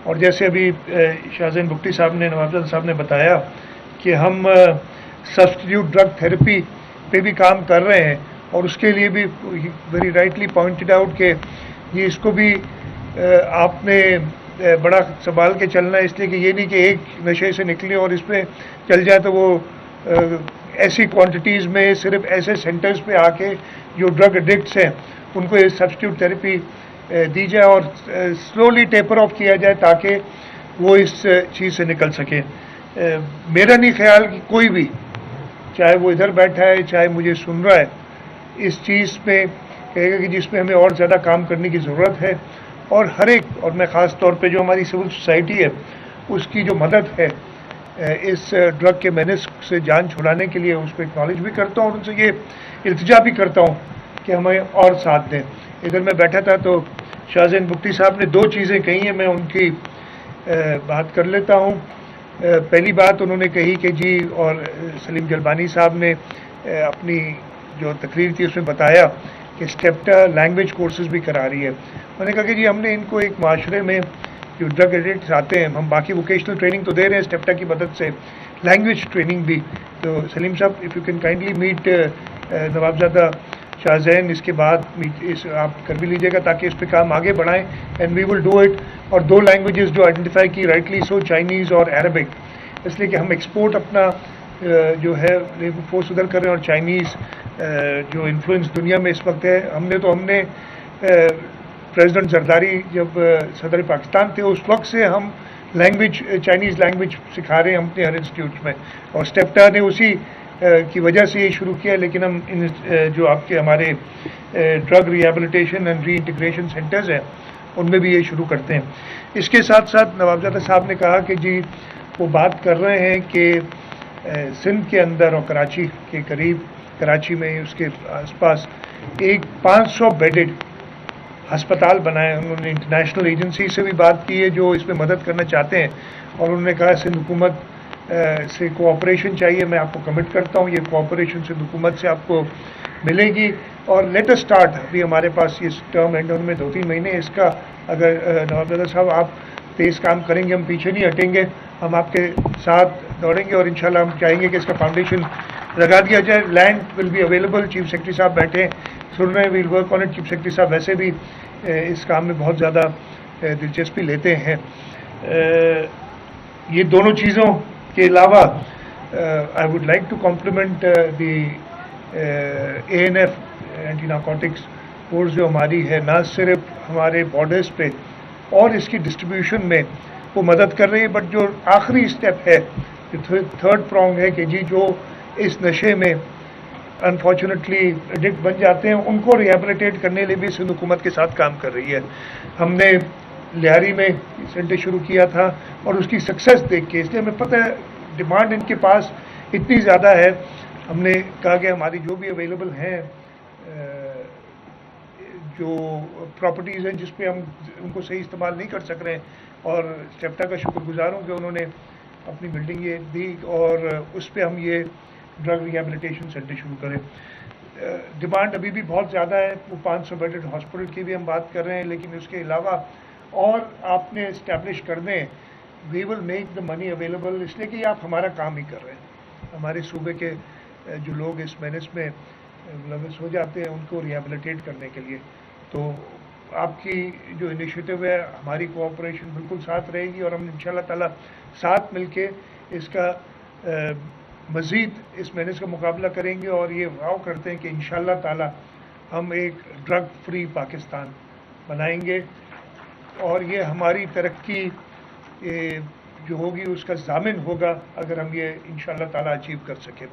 اور جیسے ابھی شاہزین بگٹی صاحب نے نوابزادہ صاحب نے بتایا کہ ہم سبسٹیٹیوٹ ڈرگ تھراپی پہ بھی کام کر رہے ہیں، اور اس کے لیے بھی ویری رائٹلی پوائنٹڈ آؤٹ کہ یہ اس کو بھی آپ نے بڑا سنبھال کے چلنا ہے، اس لیے کہ یہ نہیں کہ ایک نشے سے نکلے اور اس پہ چل جائے تو وہ ایسی کوانٹٹیز میں صرف ایسے سینٹرز پہ آ کے جو ڈرگ ایڈکٹس ہیں ان کو یہ سبسٹیٹیوٹ تھراپی دی جائے اور سلولی ٹیپر آف کیا جائے تاکہ وہ اس چیز سے نکل سکے. میرا نہیں خیال کہ کوئی بھی، چاہے وہ ادھر بیٹھا ہے چاہے مجھے سن رہا ہے، اس چیز پہ کہے گا کہ جس پہ ہمیں اور زیادہ کام کرنے کی ضرورت ہے. اور ہر ایک، اور میں خاص طور پہ جو ہماری سول سوسائٹی ہے اس کی جو مدد ہے اس ڈرگ کے مینس سے جان چھڑانے کے لیے، اس کو اکنالج بھی کرتا ہوں اور ان سے یہ التجا بھی کرتا ہوں کہ ہمیں اور ساتھ دیں. ادھر میں بیٹھا تھا تو شاہزین بگٹی صاحب نے 2 چیزیں کہی ہیں، میں ان کی بات کر لیتا ہوں. پہلی بات انہوں نے کہی کہ جی، اور سلیم جلبانی صاحب نے اپنی جو تقریر تھی اس میں بتایا کہ اسٹیپٹا لینگویج کورسز بھی کرا رہی ہے. میں نے کہا کہ جی ہم نے ان کو ایک معاشرے میں جو ڈرگ ایڈکٹس آتے ہیں، ہم باقی ووکیشنل ٹریننگ تو دے رہے ہیں اسٹیپٹا کی مدد سے، لینگویج ٹریننگ بھی. تو سلیم صاحب if you can kindly meet Nawabzada Shahzain, اس کے بعد آپ کر بھی لیجیے گا تاکہ اس پہ کام آگے بڑھائیں، and we will do it. اور 2 لینگویجز جو آئیڈینٹیفائی کی رائٹلی سو، چائنیز اور عربک، اس لیے کہ ہم ایکسپورٹ اپنا جو ہے لیبر فورس ادھر کر رہے ہیں، اور چائنیز جو انفلوئنس دنیا میں اس وقت ہے. ہم نے پریزیڈنٹ زرداری جب صدر پاکستان تھے اس وقت سے ہم لینگویج، چائنیز لینگویج سکھا رہے ہیں ہم اپنے ہر انسٹیٹیوٹ میں، اور اسٹیپٹا نے اسی کی وجہ سے یہ شروع کیا. لیکن ہم جو آپ کے ہمارے drug rehabilitation and reintegration centres ہیں ان میں بھی یہ شروع کرتے ہیں. اس کے ساتھ ساتھ نوابزادہ صاحب نے کہا کہ جی وہ بات کر رہے ہیں کہ سندھ کے اندر اور کراچی کے قریب، کراچی میں اس کے آس پاس ایک 500 بیڈڈ ہسپتال بنائے. انہوں نے انٹرنیشنل ایجنسی سے بھی بات کی ہے جو اس میں مدد کرنا چاہتے ہیں، اور انہوں نے کہا سندھ حکومت سے کوآپریشن چاہیے. میں آپ کو کمٹ کرتا ہوں یہ کوآپریشن سندھ حکومت سے آپ کو ملے گی. اور لیٹ اس اسٹارٹ، ابھی ہمارے پاس یہ ٹرم اینڈ میں 2-3 مہینے اس کا، اگر نوابزادہ صاحب آپ تیز کام کریں گے ہم پیچھے نہیں ہٹیں گے، ہم آپ کے ساتھ دوڑیں گے، اور انشاءاللہ ہم چاہیں گے کہ اس کا فاؤنڈیشن لگا دیا جائے. Land will be available. Chief secretary صاحب بیٹھے سن رہے ہیں، we'll work on it. Chief secretary صاحب ویسے بھی اس کام میں بہت زیادہ دلچسپی لیتے ہیں. یہ دونوں چیزوں کے علاوہ I would like to compliment the ANF anti narcotics force جو ہماری ہے، نہ صرف ہمارے بارڈرز پہ اور اس کی ڈسٹریبیوشن میں وہ مدد کر رہی ہے، بٹ جو آخری اسٹیپ ہے، جو تھرڈ پرونگ ہے کہ جی جو اس نشے میں انفارچونیٹلی ایڈکٹ بن جاتے ہیں ان کو ریہیبلیٹیٹ کرنے لیے بھی سندھ حکومت کے ساتھ کام کر رہی ہے. ہم نے لیاری میں سینٹر شروع کیا تھا اور اس کی سکسیس دیکھ کے، اس لیے ہمیں پتہ ہے ڈیمانڈ ان کے پاس اتنی زیادہ ہے، ہم نے کہا کہ ہماری جو بھی اویلیبل ہیں جو پراپرٹیز ہیں جس پہ ہم ان کو صحیح استعمال نہیں کر سک رہے ہیں، اور اسٹیپٹا کا شکر گزار ہوں کہ انہوں نے اپنی بلڈنگ یہ دی اور اس پہ ہم یہ ڈرگ ریہیبلیٹیشن سینٹر شروع کریں. ڈیمانڈ ابھی بھی بہت زیادہ ہے. وہ 500 بیڈڈ ہاسپٹل کی بھی ہم بات کر رہے ہیں، لیکن اس کے علاوہ اور آپ نے اسٹیبلش کر دیں، وی will make the money available. اس لیے کہ آپ ہمارا کام ہی کر رہے ہیں. ہمارے صوبے کے جو لوگ اس مینس میں ملوث ہو جاتے ہیں ان کو ریہیبلیٹیٹ کرنے کے لیے، تو آپ کی جو انیشیٹو ہے ہماری کوآپریشن بالکل ساتھ رہے گی، اور ہم انشاءاللہ تعالیٰ ساتھ مل کے اس کا مزید اس مینس کا مقابلہ کریں گے. اور یہ واؤ کرتے ہیں کہ انشاءاللہ تعالیٰ ہم ایک ڈرگ فری پاکستان بنائیں گے، اور یہ ہماری ترقی جو ہوگی اس کا ضامن ہوگا اگر ہم یہ انشاءاللہ تعالیٰ اچیو کر سکیں.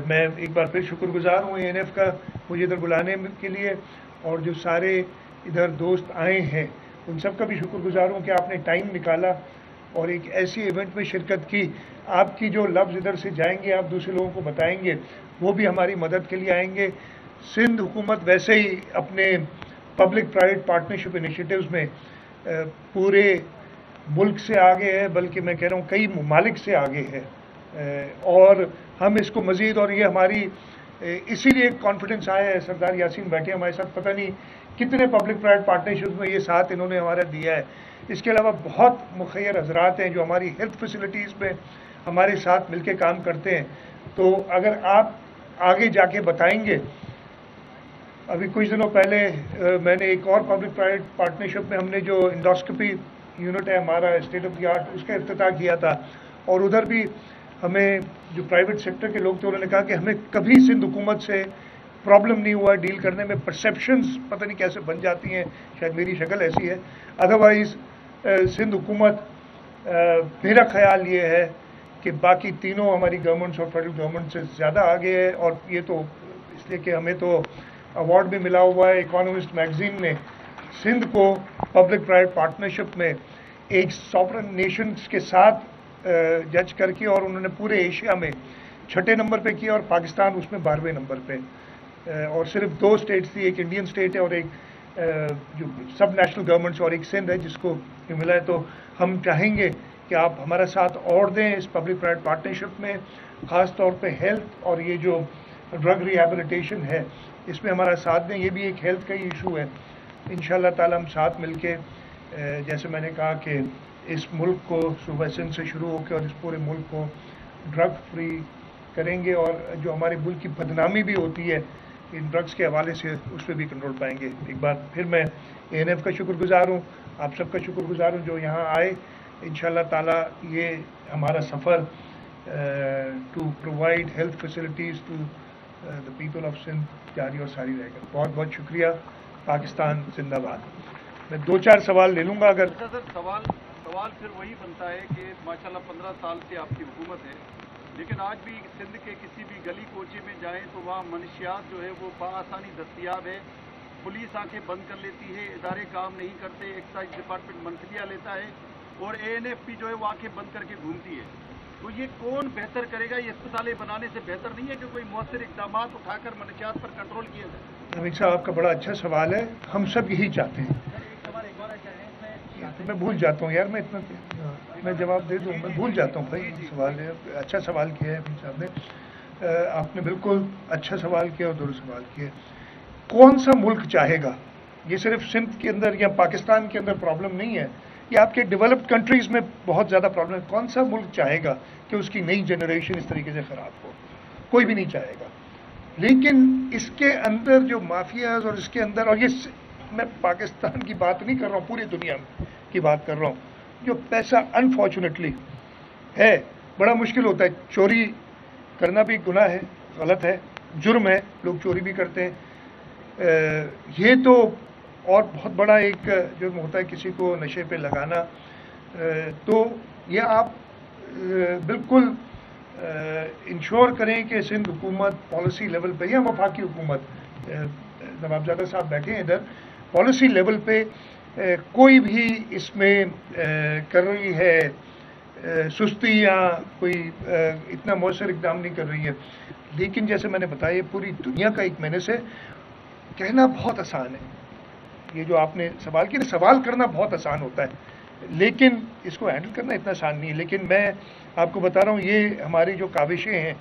میں ایک بار پھر شکر گزار ہوں ANF کا مجھے ادھر بلانے کے لیے، اور جو سارے ادھر دوست آئے ہیں ان سب کا بھی شکر گزار ہوں کہ آپ نے ٹائم نکالا اور ایک ایسی ایونٹ میں شرکت کی. آپ کی جو لفظ ادھر سے جائیں گے آپ دوسرے لوگوں کو بتائیں گے، وہ بھی ہماری مدد کے لیے آئیں گے. سندھ حکومت ویسے ہی اپنے پبلک پرائیویٹ پارٹنرشپ انیشیٹوز میں پورے ملک سے آگے ہے، بلکہ میں کہہ رہا ہوں کئی ممالک سے آگے ہے، اور ہم اس کو مزید، اور یہ ہماری اسی لیے کانفیڈنس آیا ہے. سردار یاسین بیٹھے ہمارے ساتھ, پتہ نہیں کتنے پبلک پرائیویٹ پارٹنرشپ میں یہ ساتھ انہوں نے ہمارا دیا ہے. اس کے علاوہ بہت مخیر حضرات ہیں جو ہماری ہیلتھ فیسلٹیز میں ہمارے ساتھ مل کے کام کرتے ہیں. تو اگر آپ آگے جا کے بتائیں گے, ابھی کچھ دنوں پہلے میں نے ایک اور پبلک پرائیویٹ پارٹنرشپ میں ہم نے جو انڈوسکوپی یونٹ ہے ہمارا اسٹیٹ آف دی آرٹ, اس کا افتتاح کیا تھا. اور ادھر بھی ہمیں جو پرائیویٹ سیکٹر کے لوگ تھے انہوں نے کہا کہ ہمیں کبھی سندھ حکومت سے پرابلم نہیں ہوا ڈیل کرنے میں. پرسیپشنز پتہ نہیں کیسے بن جاتی ہیں, شاید میری شکل ایسی ہے. ادروائز سندھ حکومت میرا خیال یہ ہے کہ باقی تینوں ہماری گورنمنٹس اور فیڈرل گورنمنٹ سے زیادہ آگے ہے. اور یہ تو اس لیے کہ ہمیں تو ایوارڈ بھی ملا ہوا ہے. اکانومسٹ میگزین نے سندھ کو پبلک پرائیویٹ پارٹنرشپ میں ایک سافرن نیشنز کے ساتھ جج کر کے, اور انہوں نے پورے ایشیا میں 6 نمبر پہ کیا اور پاکستان اس میں 12ویں نمبر پہ. اور صرف 2 اسٹیٹس تھی, ایک انڈین اسٹیٹ ہے اور ایک جو سب نیشنل گورنمنٹس, اور ایک سندھ ہے جس کو یہ ملا ہے. تو ہم چاہیں گے کہ آپ ہمارا ساتھ اور دیں اس پبلک پرائیویٹ پارٹنرشپ میں, خاص طور پہ ہیلتھ اور یہ جو ڈرگ ریہیبلیٹیشن ہے اس میں ہمارا ساتھ دیں. یہ بھی ایک ہیلتھ کا ہی ایشو ہے. انشاءاللہ تعالی ہم ساتھ مل کے, جیسے میں نے کہا کہ اس ملک کو صوبہ سندھ سے شروع ہو کے اور اس پورے ملک کو ڈرگ فری کریں گے. اور جو ہمارے ملک کی بدنامی بھی ہوتی ہے ان ڈرگس کے حوالے سے, اس پہ بھی کنٹرول پائیں گے. ایک بار پھر میں ANF کا شکر گزار ہوں, آپ سب کا شکر گزار ہوں جو یہاں آئے. انشاءاللہ تعالی یہ ہمارا سفر to provide health facilities to the people of Sindh جاری اور ساری رہے گا. بہت بہت شکریہ. پاکستان زندہ باد. میں 2-4 سوال لے لوں گا اگر. سر سوال پھر وہی بنتا ہے کہ ماشاءاللہ 15 سال سے آپ کی حکومت ہے, لیکن آج بھی سندھ کے کسی بھی گلی کوچے میں جائیں تو وہاں منشیات جو ہے وہ بآسانی دستیاب ہے. پولیس آنکھیں بند کر لیتی ہے, ادارے کام نہیں کرتے, ایکسائز ڈپارٹمنٹ منتھلیاں لیتا ہے, اور ANF بھی جو ہے وہ آنکھیں بند کر کے گھومتی ہے. تو یہ کون بہتر کرے گا؟ یہ اسپتالیں بنانے سے بہتر نہیں ہے کہ کوئی مؤثر اقدامات اٹھا کر منشیات پر کنٹرول کیا جائے؟ امین صاحب آپ کا بڑا اچھا سوال ہے, ہم سب یہی چاہتے ہیں. میں بھول جاتا ہوں یار, میں اتنا میں جواب دے دوں, میں بھول جاتا ہوں بھائی. سوال ہے, اچھا سوال کیا ہے امین صاحب نے, آپ نے بالکل اچھا سوال کیا اور درست سوال کیا. کون سا ملک چاہے گا, یہ صرف سندھ کے اندر یا پاکستان کے اندر پرابلم نہیں ہے, یہ آپ کے ڈیولپڈ کنٹریز میں بہت زیادہ پرابلم ہے. کون سا ملک چاہے گا کہ اس کی نئی جنریشن اس طریقے سے خراب ہو؟ کوئی بھی نہیں چاہے گا. لیکن اس کے اندر جو مافیاز اور اس کے اندر, اور یہ میں پاکستان کی بات نہیں کر رہا ہوں, پوری دنیا کی بات کر رہا ہوں, جو پیسہ انفارچونیٹلی ہے بڑا مشکل ہوتا ہے. چوری کرنا بھی گناہ ہے, غلط ہے, جرم ہے, لوگ چوری بھی کرتے ہیں. یہ تو اور بہت بڑا ایک جرم ہوتا ہے کسی کو نشے پہ لگانا. تو یہ آپ بالکل انشور کریں کہ سندھ حکومت پالیسی لیول پہ, یا وفاقی حکومت نوابزادہ صاحب بیٹھے ہیں ادھر, پالیسی لیول پہ کوئی بھی اس میں کر رہی ہے سستی یا کوئی اتنا مؤثر اقدام نہیں کر رہی ہے. لیکن جیسے میں نے بتایا یہ پوری دنیا کا ایک مینس ہے. کہنا بہت آسان ہے, یہ جو آپ نے سوال کیا, سوال کرنا بہت آسان ہوتا ہے, لیکن اس کو ہینڈل کرنا اتنا آسان نہیں ہے. لیکن میں آپ کو بتا رہا ہوں یہ ہماری جو کاوشیں ہیں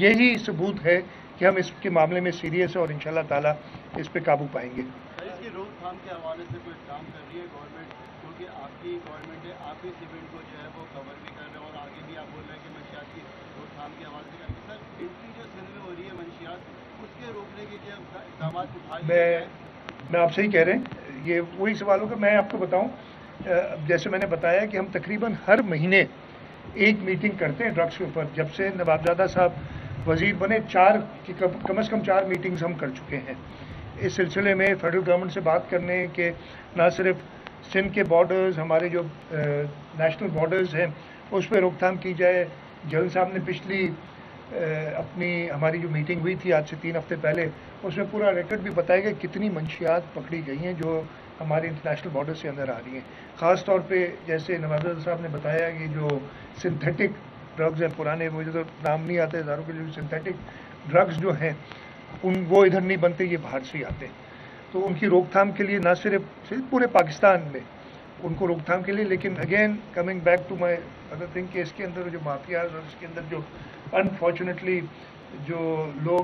یہی ثبوت ہے کہ ہم اس کے معاملے میں سیریس ہیں اور انشاءاللہ تعالیٰ اس پہ قابو پائیں گے. اس کی روک تھام کے حوالے سے کوئی کام کر رہی ہے گورنمنٹ؟ کیونکہ آپ کی گورنمنٹ ہے, آپ ہی سیمنٹ کو جو ہے وہ کور بھی کر رہے ہیں, اور آگے بھی آپ بول رہے ہیں کہ منشیات کی روک تھام کے حوالے سے سر انٹری جو سندھ میں ہو رہی ہے منشیات, اس کے روکنے کے لیے اقدامات اٹھائے میں آپ سے ہی کہہ رہے ہیں, یہ وہی سوال ہوگا. میں آپ کو بتاؤں, جیسے میں نے بتایا کہ ہم تقریباً ہر مہینے ایک میٹنگ کرتے ہیں ڈرگس کے اوپر. جب سے نوابزادہ صاحب وزیر بنے کم از کم 4 میٹنگز ہم کر چکے ہیں اس سلسلے میں, فیڈرل گورنمنٹ سے بات کرنے کہ نہ صرف سندھ کے بارڈرز, ہمارے جو نیشنل بارڈرز ہیں اس پہ روک تھام کی جائے. جل صاحب نے پچھلی اپنی ہماری جو میٹنگ ہوئی تھی آج سے 3 ہفتے پہلے, اس میں پورا ریکارڈ بھی بتایا گیا کتنی منشیات پکڑی گئی ہیں جو ہمارے انٹرنیشنل بارڈر سے اندر آ رہی ہیں. خاص طور پہ جیسے نوابزادہ صاحب نے بتایا کہ جو سنتھیٹک ڈرگز ہیں, پرانے مجھے تو نام نہیں آتے ہزاروں کے لیے, سنتھیٹک ڈرگز جو ہیں وہ ادھر نہیں بنتے, یہ باہر سے ہی آتے ہیں. تو ان کی روک تھام کے لیے نہ صرف پورے پاکستان میں ان کو روک تھام کے لیے, لیکن again coming back to my other thing کہ اس کے اندر جو مافیاز اور اس کے اندر جو انفارچونیٹلی جو لوگ